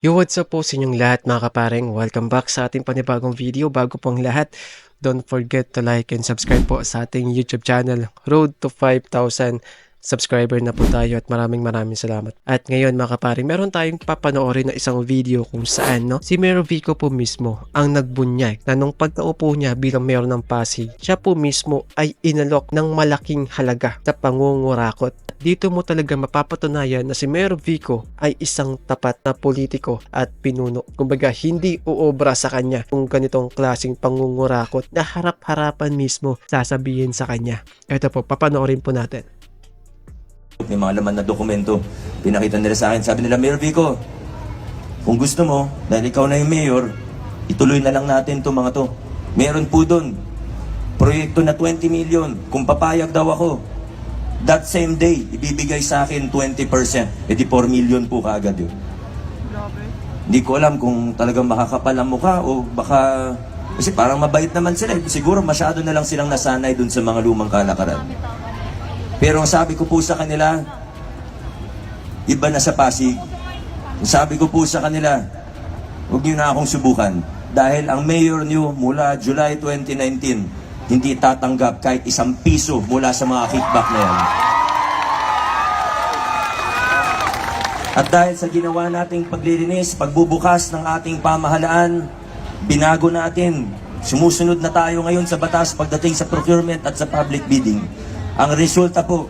Yo, what's up po sa inyong lahat mga kapareng? Welcome back sa ating panibagong video. Bago pong lahat, don't forget to like and subscribe po sa ating YouTube channel. Road to 5,000 subscriber na po tayo at maraming salamat. At ngayon mga kapareng, meron tayong papanoorin na isang video kung saan si Mayor Vico po mismo ang nagbunyag na nung pagkaupo niya bilang mayor ng Pasig, siya po mismo ay inalok ng malaking halaga sa pangungurakot. Dito mo talaga mapapatunayan na si Mayor Vico ay isang tapat na politiko at pinuno. Kumbaga, hindi uobra sa kanya kung ganitong klaseng pangungurakot na harap-harapan mismo sasabihin sa kanya. Ito po, papanoorin po natin. May mga laman na dokumento, pinakita nila sa akin. Sabi nila, Mayor Vico, kung gusto mo, dahil ikaw na yung mayor, ituloy na lang natin itong mga to. Meron po doon, proyekto na 20 million. Kung papayag daw ako, that same day, ibibigay sa akin 20%. E di 4 million po kaagad yun. Hindi ko alam kung talagang makakapal ang mukha o baka... Kasi parang mabait naman sila. Siguro masyado na lang silang nasanay doon sa mga lumang kalakaran. Pero ang sabi ko po sa kanila, iba na sa Pasig. Ang sabi ko po sa kanila, huwag niyo na akong subukan. Dahil ang mayor niyo mula July 2019, hindi tatanggap kahit isang piso mula sa mga kickback na yan. At dahil sa ginawa nating paglilinis, pagbubukas ng ating pamahalaan, binago natin. Sumusunod na tayo ngayon sa batas pagdating sa procurement at sa public bidding. Ang resulta po,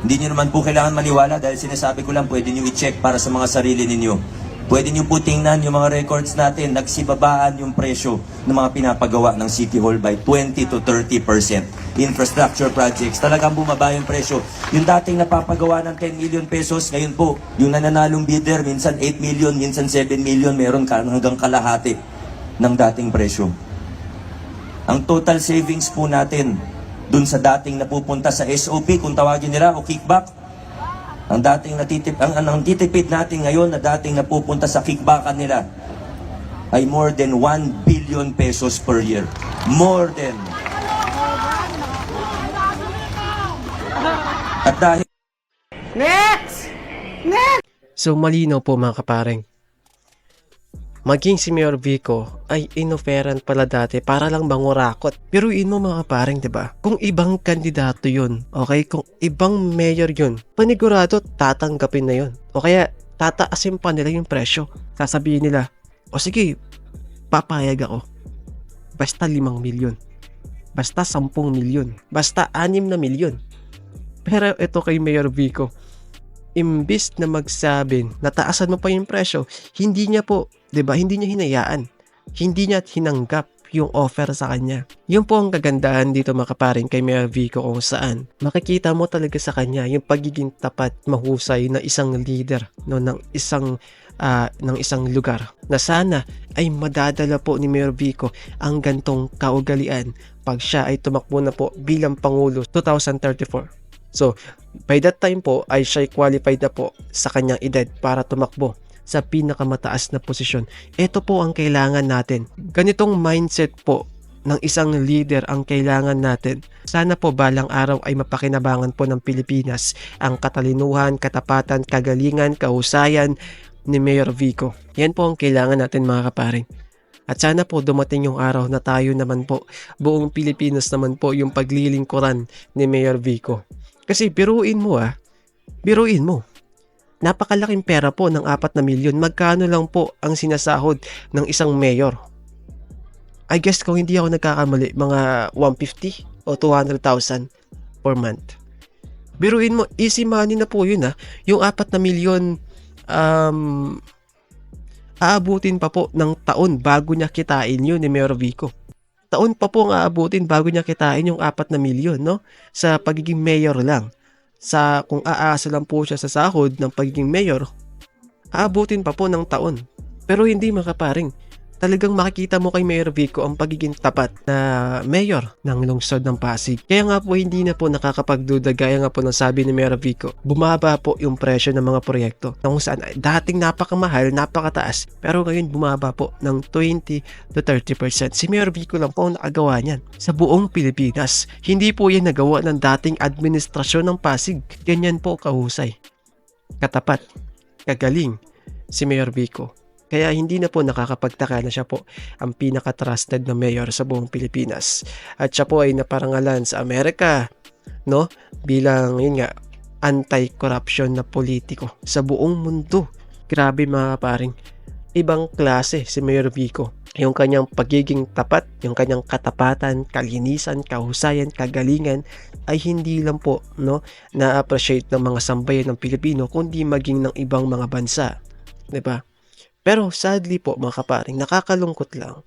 hindi nyo naman po kailangan maniwala dahil sinasabi ko lang, pwede nyo i-check para sa mga sarili ninyo. Pwede nyo po tingnan yung mga records natin, nagsibabaan yung presyo ng mga pinapagawa ng City Hall by 20 to 30%. Infrastructure projects, talagang bumaba yung presyo. Yung dating napapagawa ng 10 million pesos, ngayon po, yung nananalong bidder, minsan 8 million, minsan 7 million, meron hanggang kalahati ng dating presyo. Ang total savings po natin, dun sa dating napupunta sa SOP, kung tawagin nila, o kickback, ang dating ang titipid natin ngayon na dating napupunta sa kickbackan nila ay more than 1 billion pesos per year. More than. At dahil So malinaw po mga kapareng, maging si Mayor Vico ay inoferan pala dati para lang mangurakot. Piruin mo mga kapareng, 'di ba? Kung ibang kandidato 'yun, okay? Kung ibang mayor 'yun, panigurado tatanggapin na 'yun. O kaya tataasin pa nila yung presyo. Sasabihin nila, "O sige, papayag ako. Basta 5 milyon. Basta 10 milyon. Basta 6 na milyon." Pero ito kay Mayor Vico, imbis na magsabi na taasan mo pa yung presyo, hindi niya po, 'di ba? Hindi niya hinayaan. Hindi niya hinanggap yung offer sa kanya. Yun po ang kagandahan dito mga kaparing kay Mayor Vico, kung saan makikita mo talaga sa kanya yung pagiging tapat, mahusay na isang leader ng isang lugar, na sana ay madadala po ni Mayor Vico ang gantong kaugalian pag siya ay tumakbo na po bilang Pangulo 2034. So, by that time po ay siya qualified na po sa kanyang edad para tumakbo sa pinakamataas na posisyon. Ito po ang kailangan natin. Ganitong mindset po ng isang leader ang kailangan natin. Sana po balang araw ay mapakinabangan po ng Pilipinas ang katalinuhan, katapatan, kagalingan, kahusayan ni Mayor Vico. Yan po ang kailangan natin mga kaparing. At sana po dumating yung araw na tayo naman po, buong Pilipinas naman po yung paglilingkuran ni Mayor Vico. Kasi biruin mo. Napakalaking pera po ng 4 na milyon. Magkano lang po ang sinasahod ng isang mayor? I guess kung hindi ako nagkakamali, mga 150 o 200,000 per month. Biruin mo, easy money na po yun . Yung 4 na milyon, aabutin pa po ng taon bago niya kitain yun ni Mayor Vico. Taon pa po ang aabutin bago niya kitain yung 4 na milyon, sa pagiging mayor lang. Kung aasa lang po siya sa sahod ng pagiging mayor, aabutin pa po ng taon. Pero hindi mga kaparing, talagang makikita mo kay Mayor Vico ang pagiging tapat na mayor ng lungsod ng Pasig. Kaya nga po hindi na po nakakapagduda, gaya nga po ng sabi ni Mayor Vico, bumaba po yung presyo ng mga proyekto kung saan dating napakamahal, napakataas, pero ngayon bumaba po ng 20 to 30%. Si Mayor Vico lang po ang nakagawa niyan sa buong Pilipinas. Hindi po yan nagawa ng dating administrasyon ng Pasig. Ganyan po kahusay, katapat, kagaling si Mayor Vico. Kaya hindi na po nakakapagtaka na siya po ang pinaka-trusted na mayor sa buong Pilipinas. At siya po ay naparangalan sa Amerika, no? Bilang, yun nga, anti-corruption na politiko sa buong mundo. Grabe mga kaparing. Ibang klase si Mayor Vico. Yung kanyang pagiging tapat, yung kanyang katapatan, kalinisan, kahusayan, kagalingan ay hindi lang po na-appreciate ng mga sambayan ng Pilipino kundi maging ng ibang mga bansa. 'Di ba? Pero sadly po mga kaparing, nakakalungkot lang.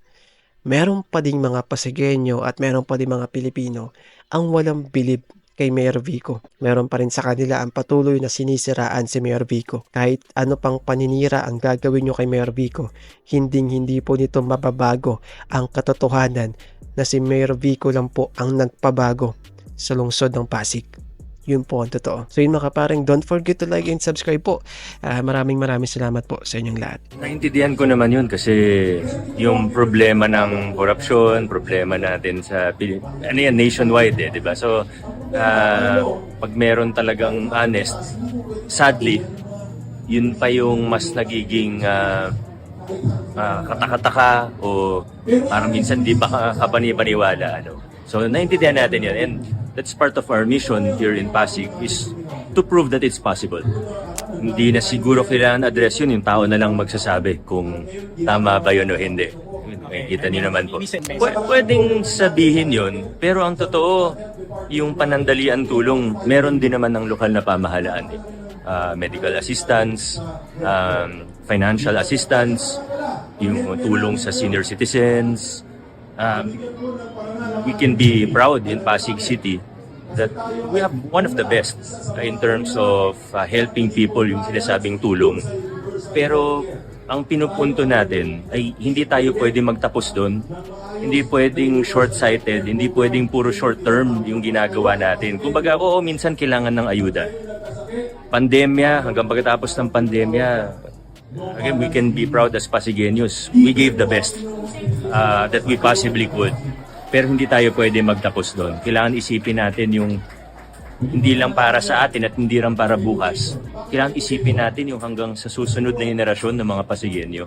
Meron pa ding mga Pasigueño at meron pa ding mga Pilipino ang walang bilib kay Mayor Vico. Meron pa rin sa kanila ang patuloy na sinisiraan si Mayor Vico. Kahit ano pang paninira ang gagawin nyo kay Mayor Vico, hindi po nito mababago ang katotohanan na si Mayor Vico lang po ang nagpabago sa lungsod ng Pasig. Yun po ang totoo. So yun mga kaparing, don't forget to like and subscribe po. Maraming salamat po sa inyong lahat. Naintindihan ko naman yun kasi yung problema ng korupsyon, problema natin sa nationwide di ba? So pag meron talagang honest, sadly, yun pa yung mas nagiging katakataka o parang minsan di ba kapani-paniwala. So naintindihan natin yun, and that's part of our mission here in Pasig is to prove that it's possible. Hindi na siguro kailangan address yun, yung tao na lang magsasabi kung tama ba yun o hindi. Kita niyo naman po. Pwedeng sabihin yun, pero ang totoo, yung panandalian tulong, meron din naman ng lokal na pamahalaan. Medical assistance, financial assistance, yung tulong sa senior citizens. We can be proud in Pasig City that we have one of the best in terms of helping people, yung sinasabing tulong. Pero ang pinupunto natin ay hindi tayo pwede magtapos doon. Hindi pwedeng short-sighted, hindi pwedeng puro short-term yung ginagawa natin. Kumbaga, oo, minsan kailangan ng ayuda. Pandemya, hanggang pagkatapos ng pandemya, again, we can be proud as Pasigueños. We gave the best that we possibly could. Pero hindi tayo pwede magtapos doon. Kailangan isipin natin yung hindi lang para sa atin at hindi lang para bukas. Kailangan isipin natin yung hanggang sa susunod na henerasyon ng mga Pasigueño.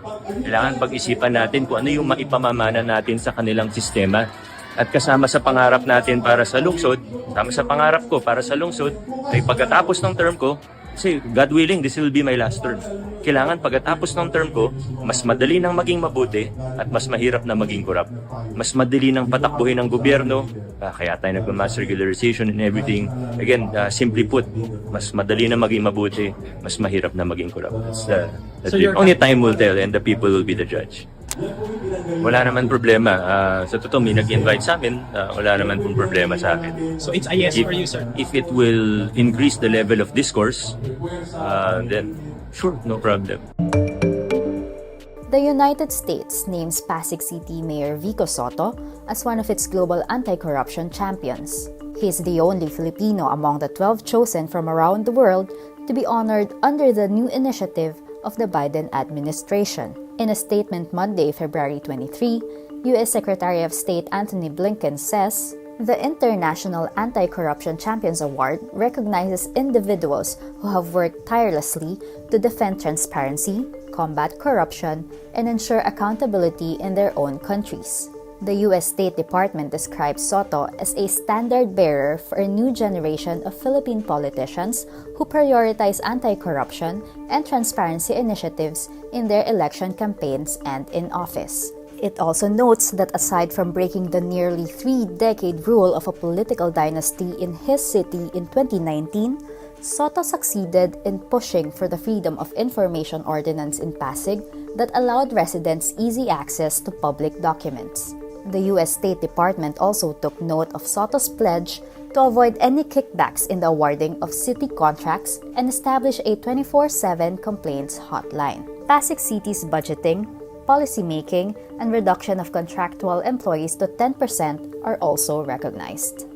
Kailangan pag-isipan natin kung ano yung maipamamana natin sa kanilang sistema. At kasama sa pangarap natin para sa lungsod, kasama sa pangarap ko para sa lungsod, ay pagkatapos ng term ko, kasi God willing, this will be my last term. Kailangan pagkatapos ng term ko, mas madali nang maging mabuti at mas mahirap na maging korap. Mas madali nang patakbuhin ng gobyerno, kaya tayo nag-mass regularization and everything. Again, simply put, mas madali na maging mabuti, mas mahirap na maging korap. Only time will tell and the people will be the judge. Wala naman problema. Sa totoo, may nag-invite sa amin. Wala naman pong problema sa akin. So it's a yes for you, sir? If it will increase the level of discourse, then sure, no problem. The United States names Pasig City Mayor Vico Sotto as one of its global anti-corruption champions. He is the only Filipino among the 12 chosen from around the world to be honored under the new initiative of the Biden administration. In a statement Monday, February 23, U.S. Secretary of State Antony Blinken says, "The International Anti-Corruption Champions Award recognizes individuals who have worked tirelessly to defend transparency, combat corruption, and ensure accountability in their own countries." The U.S. State Department describes Sotto as a standard bearer for a new generation of Philippine politicians who prioritize anti-corruption and transparency initiatives in their election campaigns and in office. It also notes that aside from breaking the nearly 3-decade rule of a political dynasty in his city in 2019, Sotto succeeded in pushing for the Freedom of Information Ordinance in Pasig that allowed residents easy access to public documents. The U.S. State Department also took note of Sotto's pledge to avoid any kickbacks in the awarding of city contracts and establish a 24/7 complaints hotline. Pasig City's budgeting, policymaking, and reduction of contractual employees to 10% are also recognized.